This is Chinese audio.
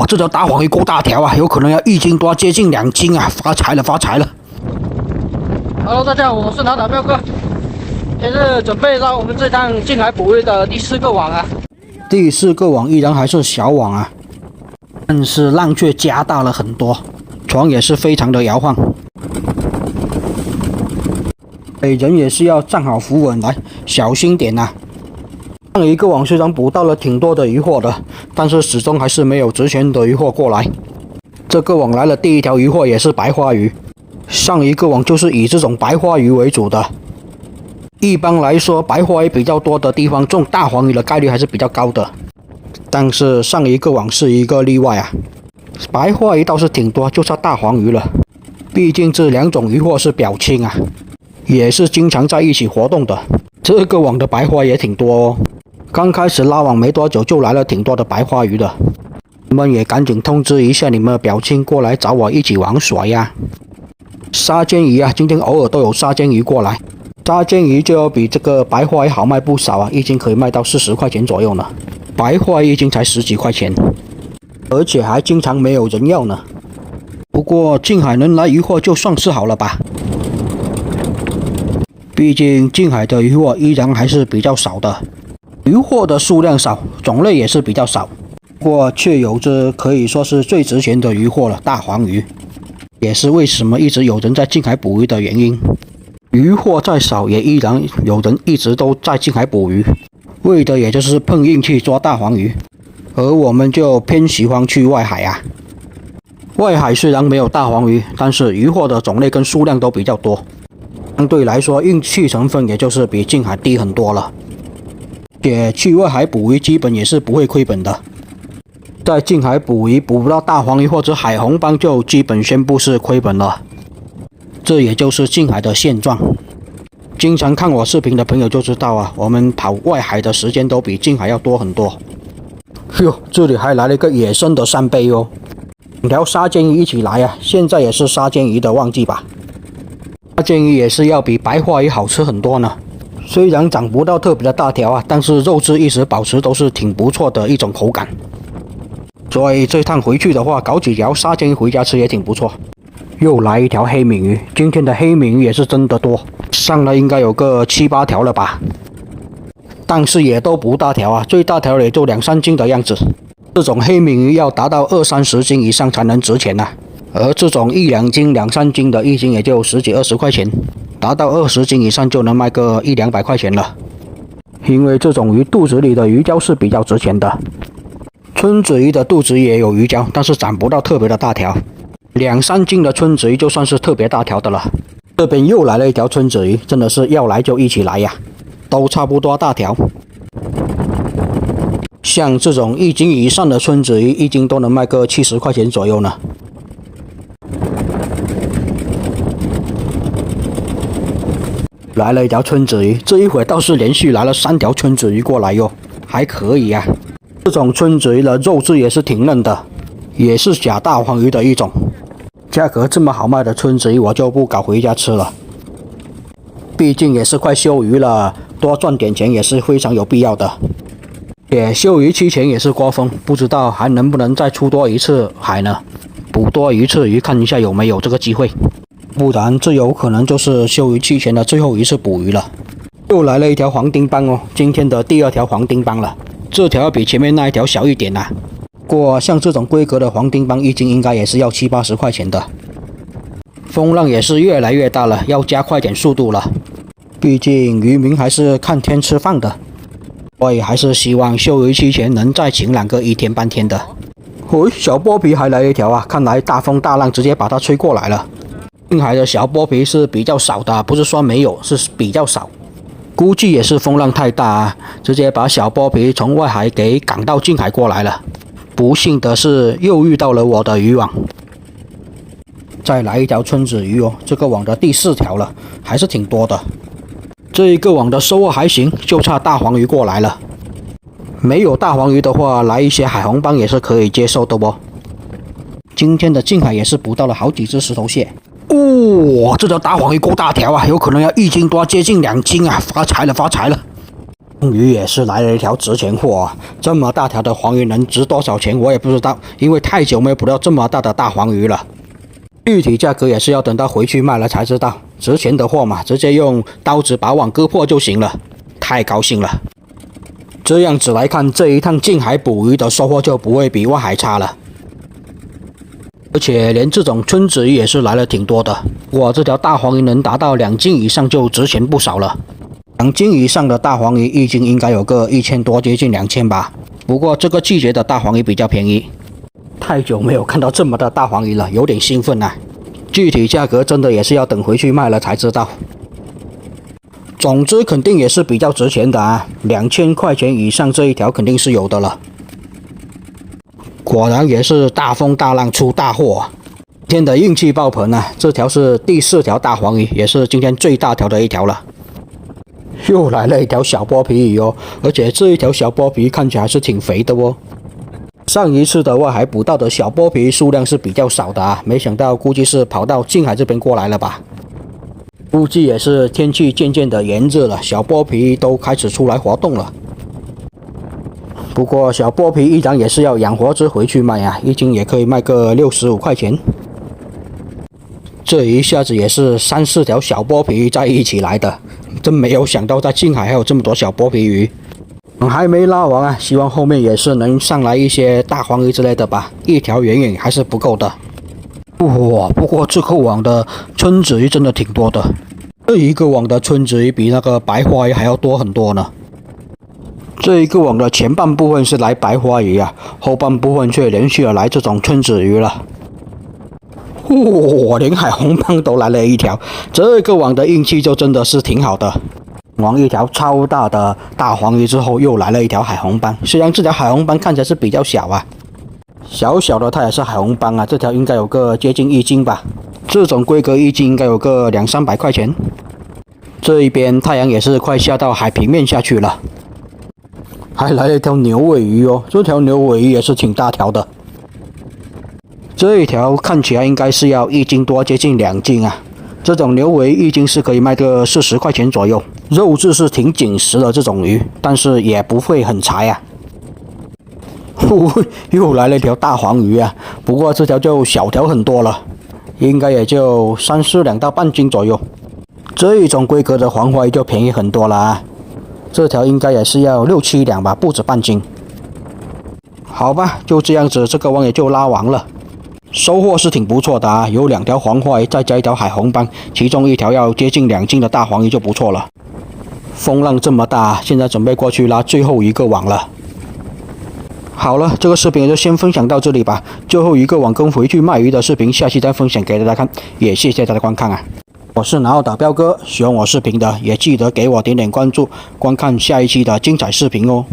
这条大黄鱼够大条啊，有可能要1斤多，接近2斤啊！发财了，发财了 ！Hello， 大家好，我是拿打彪哥，现在准备到我们这趟近海捕鱼的第4个网啊。第4个网依然还是小网啊，但是浪却加大了很多，船也是非常的摇晃。人也是要站好扶稳来，小心点啊！上一个网虽然捕到了挺多的渔获的，但是始终还是没有值钱的渔获过来。这个网来了第1条渔获也是白花鱼，上一个网就是以这种白花鱼为主的。一般来说，白花鱼比较多的地方，中大黄鱼的概率还是比较高的。但是上一个网是一个例外啊，白花鱼倒是挺多，就差大黄鱼了。毕竟这2种渔获是表亲啊，也是经常在一起活动的。这个网的白花也挺多哦，刚开始拉网没多久就来了挺多的白花鱼的。你们也赶紧通知一下你们的表亲过来找我一起玩耍呀。沙尖鱼啊，今天偶尔都有沙尖鱼过来。沙尖鱼就要比这个白花鱼好卖不少啊，1斤可以卖到40块钱左右呢。白花鱼1斤才10几块钱，而且还经常没有人要呢。不过近海能来渔获就算是好了吧，毕竟近海的渔获依然还是比较少的，渔获的数量少，种类也是比较少，不过却有着可以说是最值钱的渔获了——大黄鱼，也是为什么一直有人在近海捕鱼的原因。渔获再少，也依然有人一直都在近海捕鱼，为的也就是碰运气抓大黄鱼。而我们就偏喜欢去外海啊。外海虽然没有大黄鱼，但是渔获的种类跟数量都比较多，相对来说运气成分也就是比近海低很多了。且去外海捕鱼基本也是不会亏本的，在近海捕鱼捕不到大黄鱼或者海红斑就基本宣布是亏本了。这也就是近海的现状。经常看我视频的朋友就知道啊，我们跑外海的时间都比近海要多很多。哟，这里还来了一个野生的扇贝哦，2条沙尖鱼一起来啊！现在也是沙尖鱼的旺季吧？沙尖鱼也是要比白花鱼好吃很多呢。虽然长不到特别的大条啊，但是肉质一直保持都是挺不错的一种口感。所以这趟回去的话，搞几条沙尖鱼回家吃也挺不错。又来一条黑鲶鱼，今天的黑鲶鱼也是真的多，上了应该有个7、8条了吧，但是也都不大条啊，最大条也就2、3斤的样子。这种黑鲶鱼要达到20、30斤以上才能值钱啊，而这种1、2斤、2、3斤的1斤也就10几、20块钱，达到20斤以上就能卖个100、200块钱了。因为这种鱼肚子里的鱼胶是比较值钱的，春子鱼的肚子也有鱼胶，但是长不到特别的大条。2、3斤的春子鱼就算是特别大条的了。这边又来了一条春子鱼，真的是要来就一起来呀，都差不多大条。像这种1斤以上的春子鱼，1斤都能卖个70块钱左右呢。来了一条春子鱼，这一会倒是连续来了3条春子鱼过来哟，还可以呀。这种春子鱼的肉质也是挺嫩的，也是假大黄鱼的一种。价格这么好卖的春子鱼，我就不搞回家吃了。毕竟也是快休渔了，多赚点钱也是非常有必要的。也休渔期前也是刮风，不知道还能不能再出多一次海呢？捕多一次鱼，看一下有没有这个机会。不然这有可能就是休渔期前的最后一次捕鱼了。又来了一条黄丁斑哦，今天的第2条黄丁斑了。这条比前面那一条小一点啊。不过像这种规格的黄丁斑1斤应该也是要70、80块钱的。风浪也是越来越大了，要加快点速度了。毕竟渔民还是看天吃饭的，所以还是希望休渔期前能再晴朗个1天半天的。小剥皮还来一条啊！看来大风大浪直接把它吹过来了。近海的小剥皮是比较少的，不是说没有，是比较少。估计也是风浪太大啊，直接把小剥皮从外海给赶到近海过来了。不幸的是，又遇到了我的渔网。再来一条春子鱼哦，这个网的第4条了，还是挺多的。这一个网的收获还行，就差大黄鱼过来了。没有大黄鱼的话，来一些海红斑也是可以接受的哦。今天的近海也是捕到了好几只石头蟹。这条大黄鱼够大条啊，有可能要1斤多，接近2斤啊！发财了，发财了！终于也是来了一条值钱货啊！这么大条的黄鱼能值多少钱我也不知道，因为太久没有捕到这么大的大黄鱼了。具体价格也是要等到回去卖了才知道。值钱的货嘛，直接用刀子把网割破就行了。太高兴了！这样子来看，这一趟近海捕鱼的收获就不会比外海差了。而且连这种春子鱼也是来了挺多的。哇，这条大黄鱼能达到2斤以上就值钱不少了。2斤以上的大黄鱼一斤应该有个1000多，接近2000吧。不过这个季节的大黄鱼比较便宜。太久没有看到这么大大黄鱼了，有点兴奋啊！具体价格真的也是要等回去卖了才知道。总之肯定也是比较值钱的啊，2000块钱以上这一条肯定是有的了。果然也是大风大浪出大货啊！今天的运气爆棚啊！这条是第4条大黄鱼，也是今天最大条的一条了。又来了一条小剥皮鱼哦，而且这一条小剥皮看起来还是挺肥的哦。上一次的外海捕到的小剥皮数量是比较少的啊，没想到估计是跑到近海这边过来了吧。估计也是天气渐渐的炎热了，小剥皮都开始出来活动了。不过小剥皮依然也是要养活着回去卖啊，一斤也可以卖个65块钱。这一下子也是3、4条小剥皮鱼在一起来的，真没有想到在近海还有这么多小剥皮鱼。还没拉完啊，希望后面也是能上来一些大黄鱼之类的吧，一条远远还是不够的。哇，不过这个网的春子鱼真的挺多的，这一个网的春子鱼比那个白花鱼还要多很多呢。这一个网的前半部分是来白花鱼啊，后半部分却连续的来这种春子鱼了。哇，连海红斑都来了一条，这个网的运气就真的是挺好的。网一条超大的大黄鱼之后，又来了一条海红斑。虽然这条海红斑看起来是比较小啊，小小的它也是海红斑啊，这条应该有个接近1斤吧。这种规格1斤应该有个200、300块钱。这一边太阳也是快下到海平面下去了，还来了一条牛尾鱼哦，这条牛尾鱼也是挺大条的。这一条看起来应该是要1斤多，接近2斤啊。这种牛尾1斤是可以卖个40块钱左右，肉质是挺紧实的这种鱼，但是也不会很柴啊。又来了一条大黄鱼啊，不过这条就小条很多了，应该也就3、4两到半斤左右。这一种规格的黄花鱼就便宜很多了啊，这条应该也是要6、7两吧，不止半斤。好吧，就这样子，这个网也就拉完了。收获是挺不错的啊，有2条黄花鱼，再加1条海红斑，其中1条要接近2斤的大黄鱼就不错了。风浪这么大，现在准备过去拉最后一个网了。好了，这个视频也就先分享到这里吧。最后一个网跟回去卖鱼的视频，下期再分享给大家看，也谢谢大家观看啊。我是南澳打标哥，喜欢我视频的也记得给我点点关注，观看下一期的精彩视频哦。